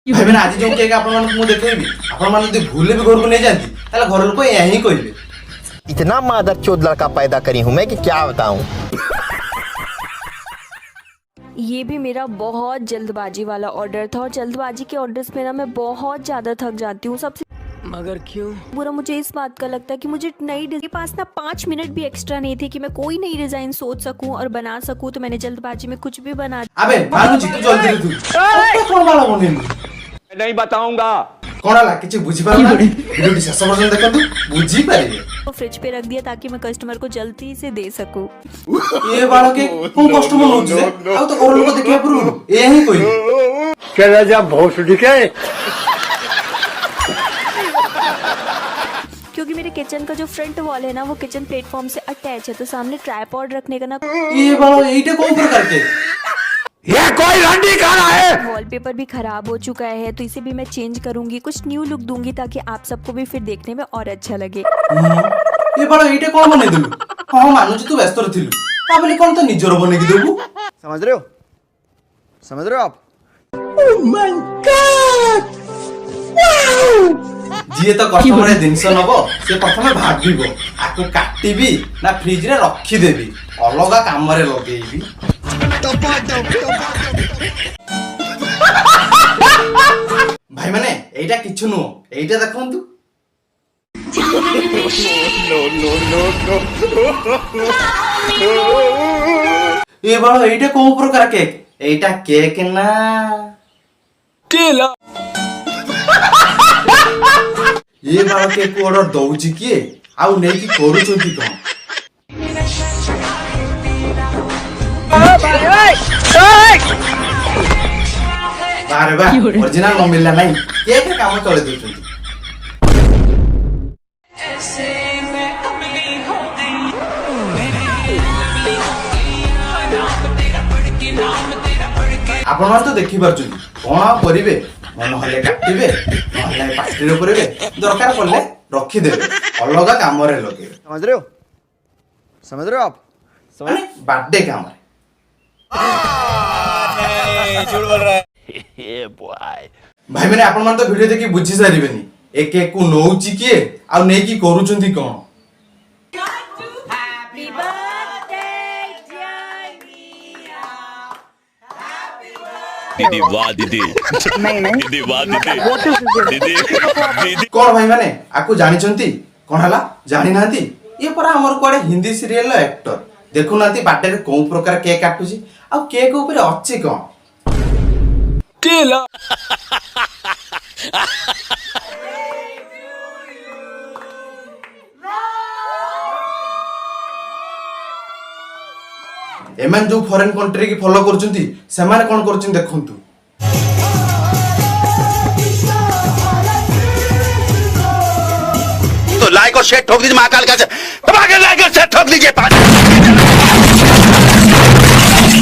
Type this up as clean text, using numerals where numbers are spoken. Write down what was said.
भाई मैंने आज जो केक आपण मानक मु देखैबी आपण मान जदी भूले भी घर को नहीं जानती ताले घर लोग यही कहबे इतना मादरचोद लड़का पैदा करी हूँ मैं कि क्या बताऊं। ये भी मेरा बहुत जल्दबाजी वाला ऑर्डर था और जल्दबाजी के ऑर्डर्स में ना मैं बहुत ज़्यादा थक जाती हूँ। सबसे मगर क्यों बुरा मुझे इस बात का लगता है कि मुझे नई के पास ना 5 मिनट भी एक्स्ट्रा नहीं थे कि मैं कोई नई डिजाइन सोच सकूं और बना सकूं, तो मैंने जल्दबाजी में कुछ भी बना। अबे मानु जी तू जल्दी रे तू कोन वाला बनेलु नहीं बताऊंगा कोन वाला किछ बुझी पारना वीडियो शेष पर्यंत देखंतु बुझी पारिबे। तो फ्रिज पे रख दिया ताकि मैं कस्टमर को जल्दी से दे सकूं। ये बालो के कोन कस्टमर हो जे आ तो घर लोग देखिया पुरु यही कहली चला जा भोसड़ी के। क्योंकि मेरे किचन का जो फ्रंट वॉल है ना वो किचन प्लेटफॉर्म से अटैच है, तो सामने ट्राइपॉड रखने का ना ये बालो एटा कोन प्रकार के ये कोई रंडी खाना है। वॉलपेपर भी खराब हो चुका है, तो इसे भी मैं चेंज करूंगी, कुछ न्यू लुक दूंगी ताकि आप सबको भी फिर देखने में और अच्छा लगे। ये बालो एटा कोन बने देलु हां मानु जी तू व्यस्त रथिलु ताबले कोन तो निजरो बने की देबु समझ रहे हो आप। जी तो कस्टमर जिनस नब से प्रथम भाबिबो आको काटिबी ना फ्रिज रे रखी देबी अलगा काम रे लगेबी। भाई माने एटा किछु नो एटा देखंतु ये बालो एटा को प्रकार केक एटा केक ना केला ये बालो केक को ऑर्डर दउची किए आउ नै की करूछंती कोन बारे बा ओरिजिनल न मिलला नहीं केक के काम चले देछंती। आपण मान तो देखि परछु कोन करिवे मन हले काटिबे नहले पार्टी रे करिवे दरकार पड़ले रखी देबे अलगा काम रे लगे। समझ रहे हो आप। माने बर्थडे काम रे झूठ बोल रहा है। भाई मैंने आपण मान तो वीडियो देखि बुझी सारिबेनी ए केक को नौची किए आ नै की करूछंती कोन। दीदी वाह दीदी दीदी वाह दीदी दीदी कौन भाई माने आकु जानि छंती कोन हला जानि नांती ये परा हमर कोडे हिंदी सीरियल लो एक्टर देखु नांती बाटे रे कोन प्रकार केक काटुची आ केक ऊपर अछि कोन केला एमन जो फॉरेन कंट्री की फॉलो करचंती से माने कोन करचन देखंतु तो लाइक और शेयर ठोक दीजिए महाकाल का दबा के लाइक और शेयर ठोक दीजिए।